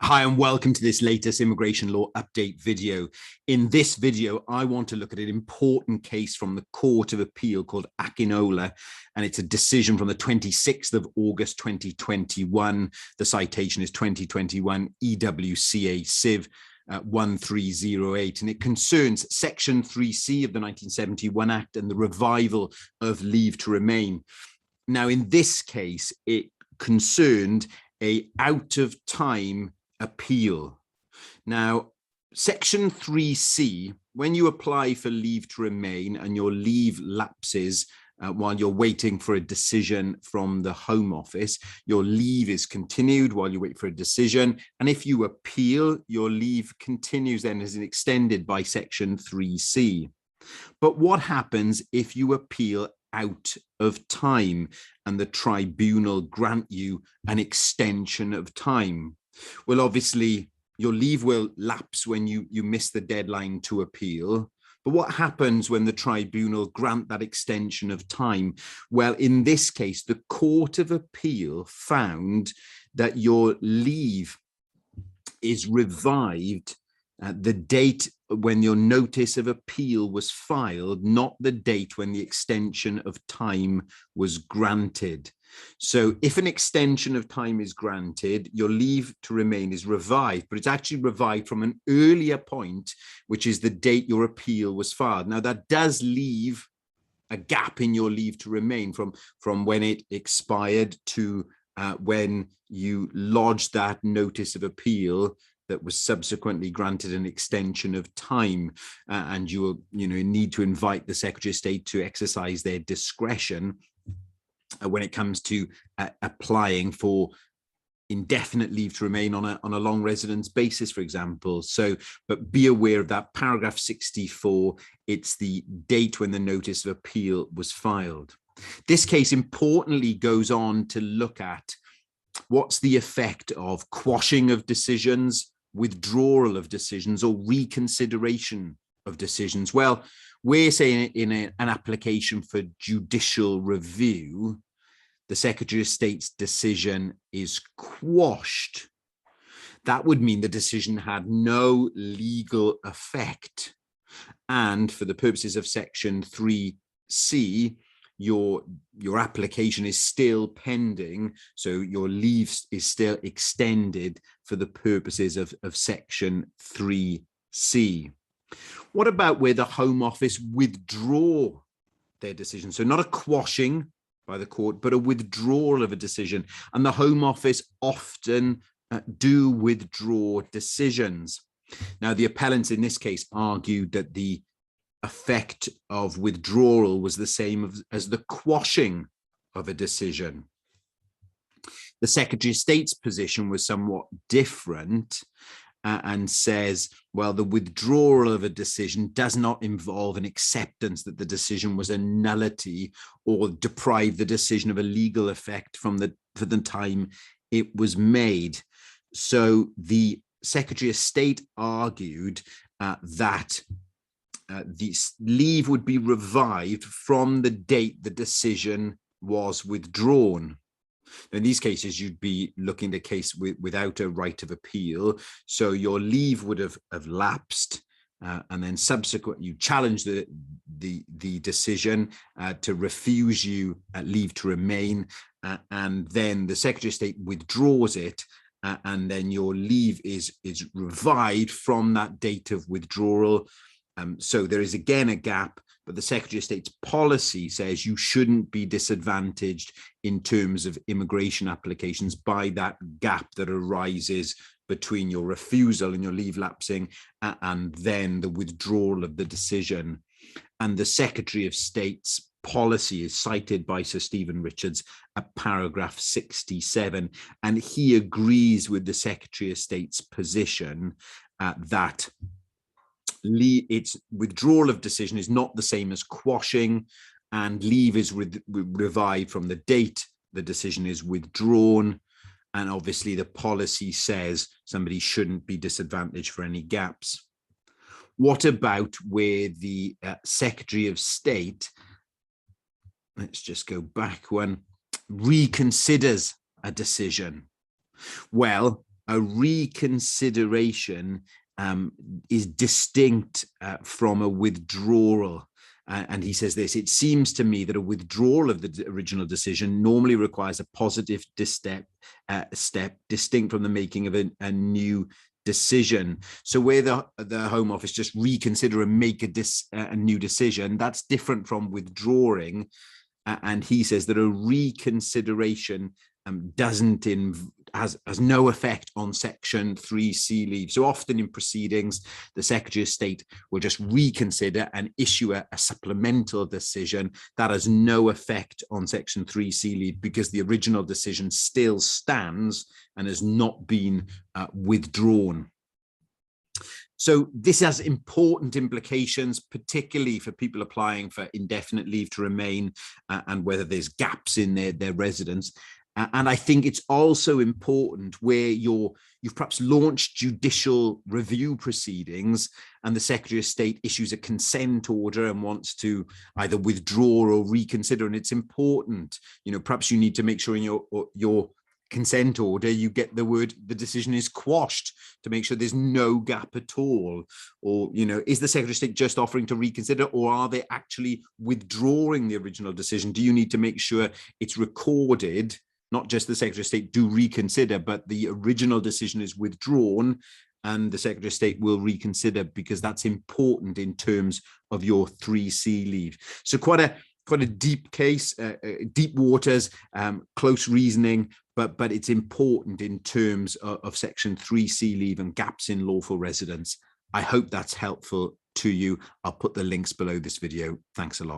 Hi and welcome to this latest immigration law update video. In this video, I want to look at an important case from the Court of Appeal called Akinola, and it's a decision from the 26th of August 2021. The citation is 2021 EWCA Civ 1308, and it concerns Section 3C of the 1971 Act and the revival of leave to remain. Now, in this case, it concerned a out-of-time appeal. Now, Section 3C, when you apply for leave to remain and your leave lapses while you're waiting for a decision from the Home Office, your leave is continued while you wait for a decision. And if you appeal, your leave continues then as extended by Section 3C. But what happens if you appeal out of time and the tribunal grant you an extension of time? Well, obviously, your leave will lapse when you miss the deadline to appeal. But what happens when the tribunal grant that extension of time? Well, in this case, the Court of Appeal found that your leave is revived at the date when your notice of appeal was filed, not the date when the extension of time was granted. So if an extension of time is granted, your leave to remain is revived, but it's actually revived from an earlier point, which is the date your appeal was filed. Now, that does leave a gap in your leave to remain from when it expired to when you lodged that notice of appeal that was subsequently granted an extension of time, and you need to invite the Secretary of State to exercise their discretion when it comes to applying for indefinite leave to remain on a long residence basis, for example. So, but be aware of that paragraph 64, it's the date when the notice of appeal was filed. This case importantly goes on to look at what's the effect of quashing of decisions, withdrawal of decisions, or reconsideration of decisions. Well, we're saying in an application for judicial review, the Secretary of State's decision is quashed. That would mean the decision had no legal effect. And for the purposes of Section 3C, your application is still pending, so your leave is still extended for the purposes of Section 3C. What about where the Home Office withdraw their decision? So not a quashing by the court, but a withdrawal of a decision. And the Home Office often do withdraw decisions. Now, the appellants in this case argued that the effect of withdrawal was the same as the quashing of a decision. The Secretary of State's position was somewhat different and says, well, the withdrawal of a decision does not involve an acceptance that the decision was a nullity or deprive the decision of a legal effect for the time it was made. So the Secretary of State argued that this leave would be revived from the date the decision was withdrawn. In these cases, you'd be looking at a case without a right of appeal. So your leave would have lapsed, and then subsequently you challenge the decision to refuse you leave to remain, and then the Secretary of State withdraws it, and then your leave is revived from that date of withdrawal. So there is again a gap, but the Secretary of State's policy says you shouldn't be disadvantaged in terms of immigration applications by that gap that arises between your refusal and your leave lapsing and then the withdrawal of the decision. And the Secretary of State's policy is cited by Sir Stephen Richards at paragraph 67, and he agrees with the Secretary of State's position that its withdrawal of decision is not the same as quashing, and leave is revived from the date the decision is withdrawn. And obviously the policy says somebody shouldn't be disadvantaged for any gaps. What about where the Secretary of State, let's just go back one, reconsiders a decision? Well, a reconsideration is distinct from a withdrawal. And he says this: it seems to me that a withdrawal of the original decision normally requires a positive step distinct from the making of a new decision. So where the Home Office just reconsider and make a new decision, that's different from withdrawing. And he says that a reconsideration has no effect on Section 3C leave. So often in proceedings, the Secretary of State will just reconsider and issue a supplemental decision that has no effect on Section 3C leave because the original decision still stands and has not been withdrawn. So this has important implications, particularly for people applying for indefinite leave to remain and whether there's gaps in their residence. And I think it's also important where you've perhaps launched judicial review proceedings and the Secretary of State issues a consent order and wants to either withdraw or reconsider. And it's important, perhaps you need to make sure in your consent order you get the decision is quashed to make sure there's no gap at all. Or, is the Secretary of State just offering to reconsider, or are they actually withdrawing the original decision? Do you need to make sure it's recorded? Not just the Secretary of State do reconsider, but the original decision is withdrawn and the Secretary of State will reconsider, because that's important in terms of your 3C leave. So quite a deep case, deep waters, close reasoning, but it's important in terms of Section 3C leave and gaps in lawful residence. I hope that's helpful to you. I'll put the links below this video. Thanks a lot.